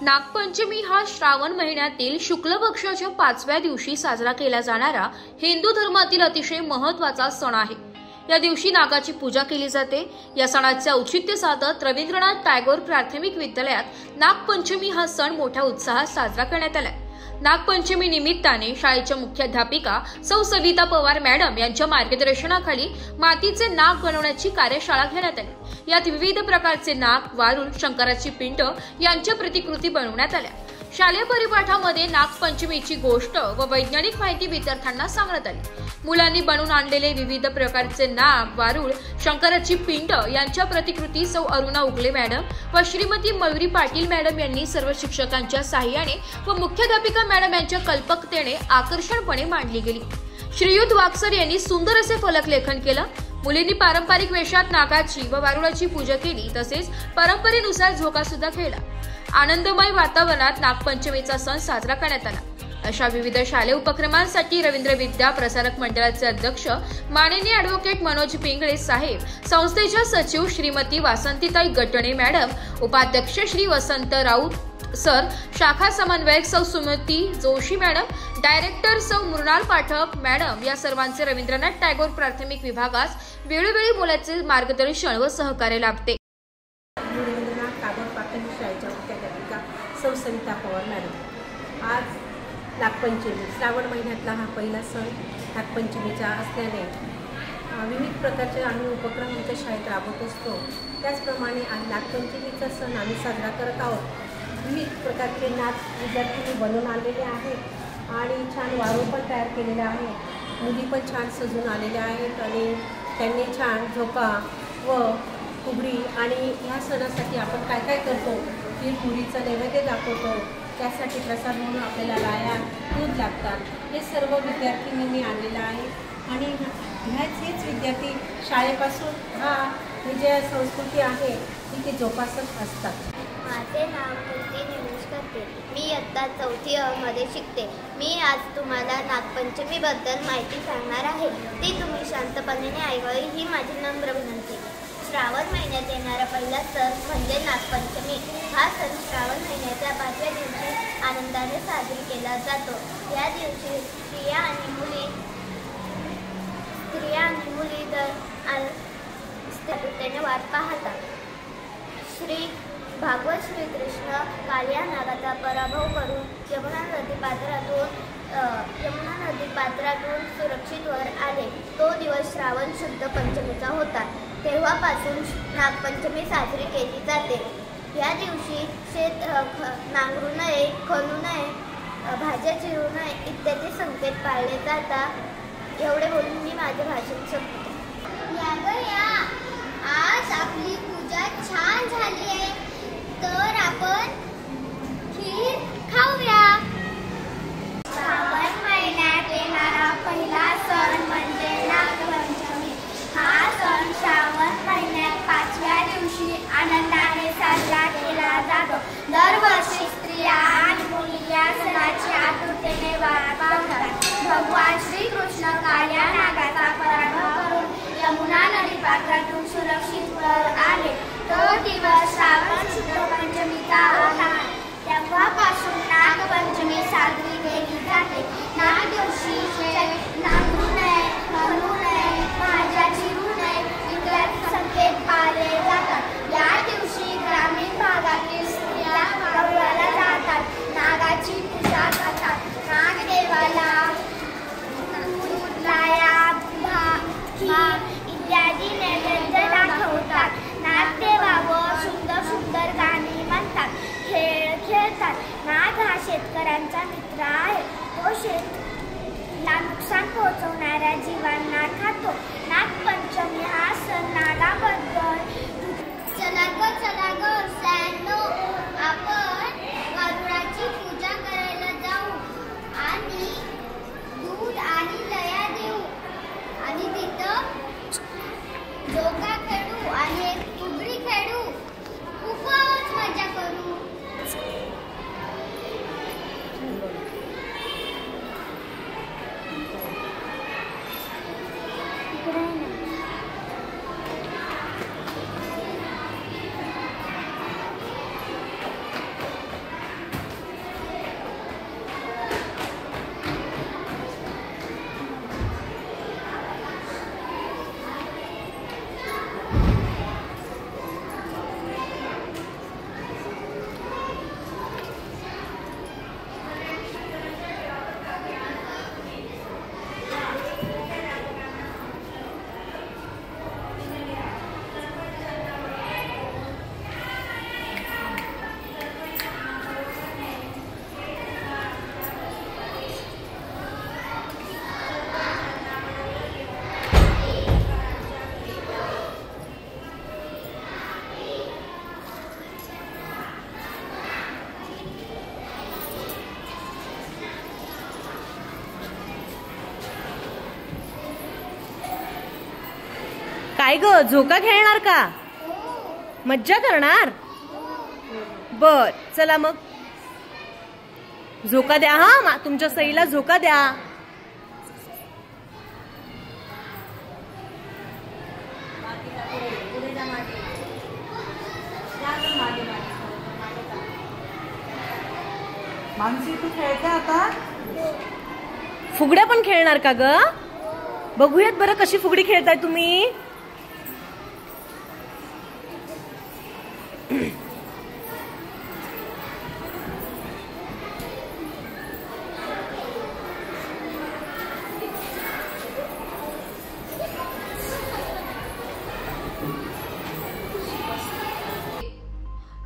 नागपंचमी हा श्रावण महिन्यातील शुक्ल पक्षाच्या 5व्या दिवशी साजरा केला जाणारा हिंदू धर्मातील अतिशय महत्त्वाचा सण आहे। या दिवशी नागाची पूजा केली जाते। या सणाचे औचित्य साधत रवींद्रनाथ टागोर प्राथमिक विद्यालयात नागपंचमी हा सण मोठ्या उत्साहात साजरा करण्यात आला। नागपंचमी निमित्ताने शाळेच्या मुख्याध्यापिका सौ सविता पवार मॅडम यांच्या मार्गदर्शनाखाली मातीचे नाग बनवण्याची कार्यशाळा घेण्यात आली। यात विविध प्रकारचे नाग, वारुळ, शंकराची पिंड यांच्या प्रतिकृती बनवण्यात आल्या। शालेय परिपाठामध्ये नागपंचमीची गोष्ट व वैज्ञानिक माहिती विद्यार्थ्यांना सांगण्यात आली। मुलांनी बनवून आणलेले विविध प्रकारचे नाग, वारुळ, शंकराची पिंड यांच्या प्रतिकृती सौ अरुणा उगले मॅडम व श्रीमती मयुरी पाटील मॅडम यांनी सर्व शिक्षकांच्या सहाय्याने व मुख्याध्यापिका मॅडम यांच्या कल्पकतेने आकर्षकपणे मांडली गेली। श्रीयुत वागसर यांनी सुंदर असे फलक लेखन केलं। मुलींनी पारंपरिक वेशात नागाची व वारुळाची पूजा केली, तसेच परंपरेनुसार झोका सुद्धा खेळला। आनंदमय वातावरणात नागपंचमीचा सण साजरा करण्यात आला। अशा विविध शालेय उपक्रमांसाठी रवींद्र विद्या प्रसारक मंडळाचे अध्यक्ष माननीय ॲडव्होकेट मनोज पिंगळे साहेब, संस्थेच्या सचिव श्रीमती वासंतीताई गटणे मॅडम, उपाध्यक्ष श्री वसंत राऊत सर, शाखा समन्वयक सौ सुमती जोशी मॅडम, डायरेक्टर सौ मृणाल पाठक मॅडम या सर्वांचे रवींद्रनाथ टागोर प्राथमिक विभागास वेळोवेळी मोलाचे मार्गदर्शन व सहकार्य लाभते। रवींद्रनाथ टागोर प्राथमिक शाळेच्या मुख्याध्यापिका सौ सविता पवार मॅडम, आज नागपंचमी श्रावण महिन्यातला हा पहिला सण नागपंचमीचा असल्याने विविध प्रकारचे आम्ही उपक्रम आमच्या शाळेत राबवत असतो। त्याचप्रमाणे आज नागपंचमीचा सण आम्ही साजरा करत आहोत। विविध प्रकारचे नाग विद्यार्थ्यांनी बनवून आणलेले आहेत आणि छान वारूळ पण तयार केलेले आहे। मुली पण छान सजून आलेल्या आहेत आणि त्यांनी छान झोका व फुगडी आणि ह्या सणासाठी आपण काय काय करतो, खीर पुरीचं नैवेद्य दाखवतो, त्यासाठी प्रसाद म्हणून आपल्याला लाया, दूध लागतात, हे सर्व विद्यार्थिनींनी आणलेलं आहे आणि हेच विद्यार्थी शाळेपासून हा ही जी संस्कृती आहे ती ते जोपासत असतात। माझे नाव कीर्ती निलेश करते, मी इयत्ता 4थी मध्ये शिकते। मी आज तुम्हाला नागपंचमीबद्दल माहिती सांगणार आहे, ती तुम्ही शांतपणे ऐकावी ही माझी नम्र विनंती। श्रावण महिन्यात येणारा पहिला सण म्हणजे नागपंचमी। हा सण श्रावण महिन्याच्या 5व्या दिवशी आनंदाने साजरी केला जातो। या दिवशी स्त्रिया आणि मुली दर वाट पाहतात। श्री भागवत श्रीकृष्ण काल या नागाचा पराभव करून यमुना नदी पात्रातून सुरक्षित वर आले। तो दिवस श्रावण शुद्ध पंचमीचा होता। तेव्हापासून नागपंचमी साजरी केली जाते। या दिवशी शेत नांगरू नये, खणू नये, भाज्या चिरू नये इत्यादी संकेत पाळले जातात। एवढे बोलून मी माझे भाषण संपवते। आज आपली पूजा छान झाली आहे, तर आपण खीर खाऊया। श्रावण महिन्यात येणारा पहिला सण म्हणजे नागपंचमी। हा सण श्रावण महिन्यात 5व्या दिवशी आनंदाने साजरा केला जातो। दरवर्षी स्त्रिया आणि मुली या सणाची आतुरतेने वाट पाहतात। भगवान श्रीकृष्ण काल या नागाचा पराभव करून यमुना नदी पात्रातून सुरक्षित वर आले। तो दिवस श्रावण शुद्ध पंचमीचा होता। तेव्हापासून नागपंचमी साजरी केली जाते। या दिवशी नांगरू नये, खणू नये, भाज्या चिरू नये इत्यादी संकेत पाळले जातात। या दिवशी ग्रामीण भागातील स्त्रिया वारुळाला जातात, नागाची पूजा करतात, नागदेवाला दूध, लाया, खीर इत्यादी नैवेद्य दाखवतात। नागदेवावर सुंदर गाणी म्हणतात, खेळ खेळतात। नाग हा शेतकऱ्यांचा मित्र आहे। तो शेतीला नुकसान पोहोचवणाऱ्या जीवांना खातो। नागपंचमी हा सण नागाबद्दल चला ग सॅनो, आपण वारुळाची पूजा करायला जाऊ आणि दूध आणि लया देऊ आणि तिथं झोका खेळू आणि फुगडी खेळू, खूपच मजा करू। काय ग, झोका खेळणार का? मज्जा करणार? बर, चला मग झोका द्या. हा, तुमच्या सईला झोका द्या. मानसी, तू खेळते आता? फुगड्या पण खेळणार का ग? बघूयात बरं कशी फुगडी खेळताय तुम्ही.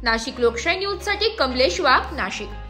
नाशिक लोकशाही न्यूज साठी कमलेश वाघ, नाशिक.